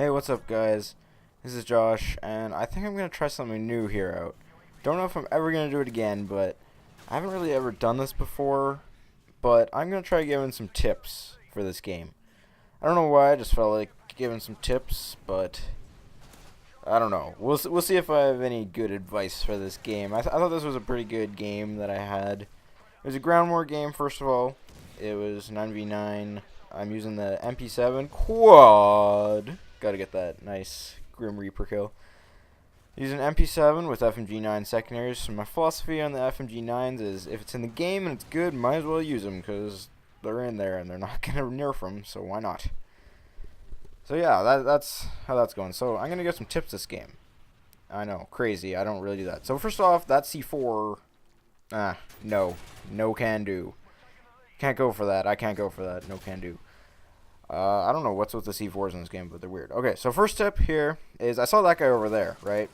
Hey, what's up, guys? This is Josh, and I think I'm gonna try something new here out. Don't know if I'm ever gonna do it again, but I haven't really ever done this before. But I'm gonna try giving some tips for this game. I don't know why, I just felt like giving some tips, but I don't know. We'll see if I have any good advice for this game. I thought this was a pretty good game that I had. It was a ground war game, first of all. It was 9v9. I'm using the MP7 quad. Gotta get that nice Grim Reaper kill. Using MP7 with FMG9 secondaries. So my philosophy on the FMG9s is if it's in the game and it's good, might as well use them because they're in there and they're not gonna nerf them. So why not? So yeah, that's how that's going. So I'm gonna get some tips this game. I know, crazy. I don't really do that. So first off, that C4. No can do. Can't go for that. I can't go for that. No can do. I don't know what's with the C4s in this game, but they're weird. Okay, so first tip here is I saw that guy over there, right?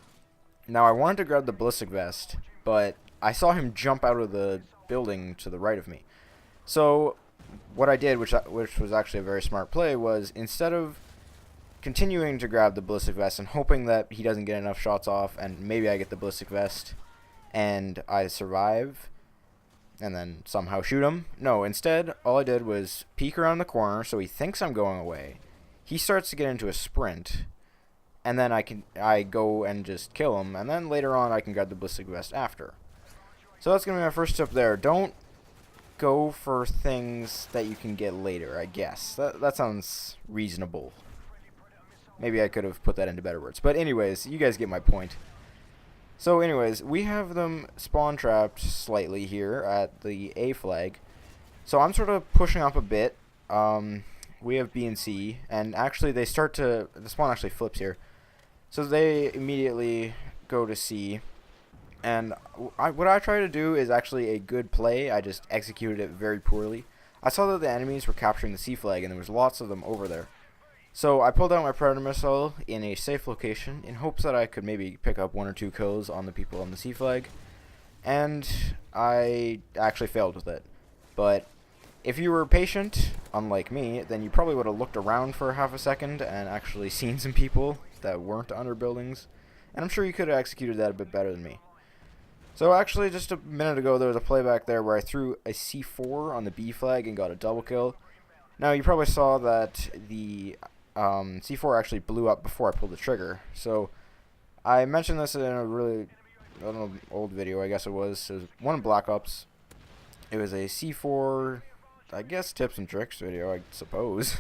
Now, I wanted to grab the ballistic vest, but I saw him jump out of the building to the right of me. So what I did, which was actually a very smart play, was instead of continuing to grab the ballistic vest and hoping that he doesn't get enough shots off and maybe I get the ballistic vest and I survive and then somehow shoot him. No, instead, all I did was peek around the corner so he thinks I'm going away. He starts to get into a sprint, and then I go and just kill him, and then later on I can grab the ballistic vest after. So that's going to be my first tip there. Don't go for things that you can get later, I guess. That sounds reasonable. Maybe I could have put that into better words. But anyways, you guys get my point. So anyways, we have them spawn trapped slightly here at the A flag. So I'm sort of pushing up a bit. We have B and C, and actually the spawn actually flips here. So they immediately go to C. And what I try to do is actually a good play. I just executed it very poorly. I saw that the enemies were capturing the C flag, and there was lots of them over there. So I pulled out my Predator missile in a safe location in hopes that I could maybe pick up 1 or 2 kills on the people on the C flag. And I actually failed with it. But if you were patient, unlike me, then you probably would have looked around for half a second and actually seen some people that weren't under buildings. And I'm sure you could have executed that a bit better than me. So actually just a minute ago there was a playback there where I threw a C4 on the B flag and got a double kill. Now you probably saw that the C4 actually blew up before I pulled the trigger. So I mentioned this in a really, I don't know, old video, I guess it was. It was one of Black Ops. It was a C4, I guess, tips and tricks video, I suppose.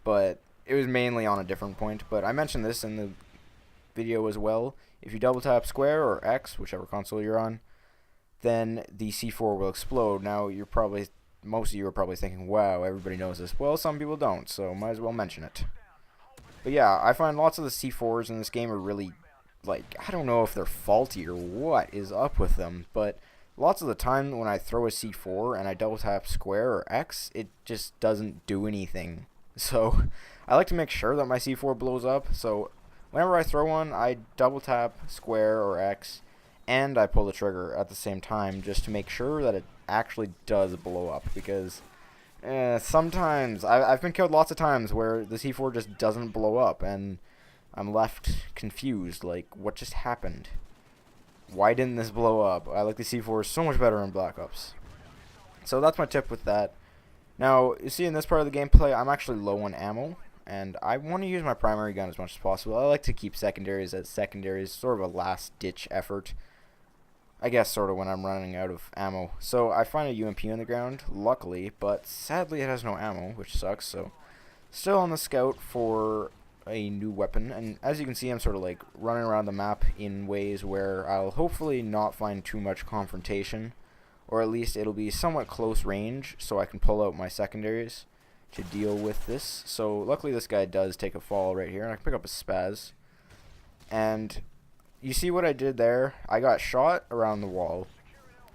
But it was mainly on a different point. But I mentioned this in the video as well. If you double tap square or X, whichever console you're on, then the C4 will explode. Now most of you are probably thinking, wow, everybody knows this. Well, some people don't, so might as well mention it. But yeah, I find lots of the C4s in this game are really, like, I don't know if they're faulty or what is up with them, but lots of the time when I throw a C4 and I double tap square or X, it just doesn't do anything. So I like to make sure that my C4 blows up, so whenever I throw one, I double tap square or X, and I pull the trigger at the same time just to make sure that it actually does blow up, because sometimes I've been killed lots of times where the C4 just doesn't blow up and I'm left confused, like, what just happened? Why didn't this blow up? I like the C4 so much better in Black Ops. So that's my tip with that. Now, you see in this part of the gameplay, I'm actually low on ammo, and I want to use my primary gun as much as possible. I like to keep secondaries as secondaries, sort of a last-ditch effort. I guess sort of when I'm running out of ammo. So I find a UMP on the ground, luckily, but sadly it has no ammo, which sucks. So still on the scout for a new weapon, and as you can see, I'm sort of like running around the map in ways where I'll hopefully not find too much confrontation, or at least it'll be somewhat close range so I can pull out my secondaries to deal with this. So luckily this guy does take a fall right here, and I can pick up a spaz. And you see what I did there? I got shot around the wall.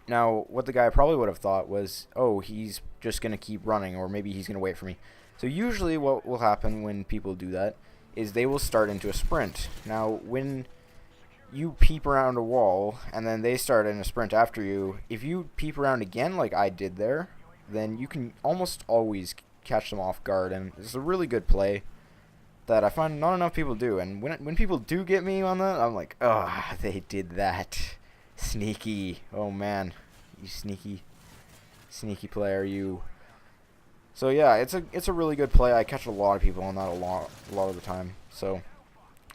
Now, what the guy probably would have thought was, oh, he's just going to keep running, or maybe he's going to wait for me. So usually what will happen when people do that is they will start into a sprint. Now, when you peep around a wall, and then they start in a sprint after you, if you peep around again like I did there, then you can almost always catch them off guard, and it's a really good play. that I find not enough people do. And when people do get me on that, I'm like, oh, they did that. Sneaky. Oh, man. You sneaky player, you. So, yeah, it's a really good play. I catch a lot of people on that a lot of the time. So,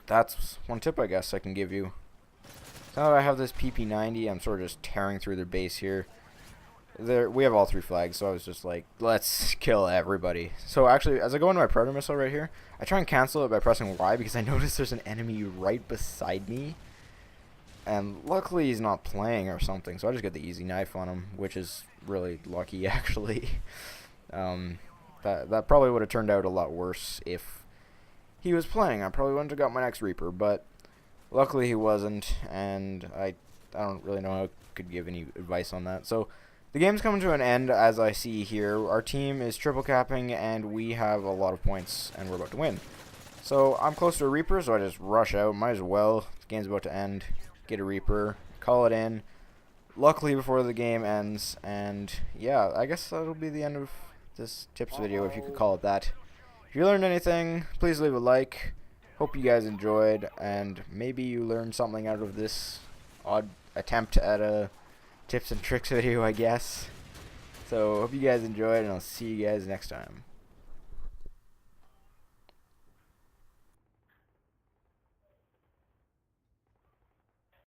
that's one tip I guess I can give you. Now that I have this PP90, I'm sort of just tearing through their base here. We have all 3 flags, so I was just like, let's kill everybody. So actually, as I go into my Predator missile right here, I try and cancel it by pressing Y because I notice there's an enemy right beside me. And luckily he's not playing or something, so I just get the easy knife on him, which is really lucky actually. That probably would have turned out a lot worse if he was playing. I probably wouldn't have got my next Reaper, but luckily he wasn't, and I don't really know how I could give any advice on that. So the game's coming to an end, as I see here. Our team is triple capping, and we have a lot of points, and we're about to win. So I'm close to a Reaper, so I just rush out. Might as well. The game's about to end. Get a Reaper. Call it in. Luckily before the game ends, and yeah, I guess that'll be the end of this tips video, if you could call it that. If you learned anything, please leave a like. Hope you guys enjoyed, and maybe you learned something out of this odd attempt at a tips and tricks video, I guess. So hope you guys enjoyed, and I'll see you guys next time.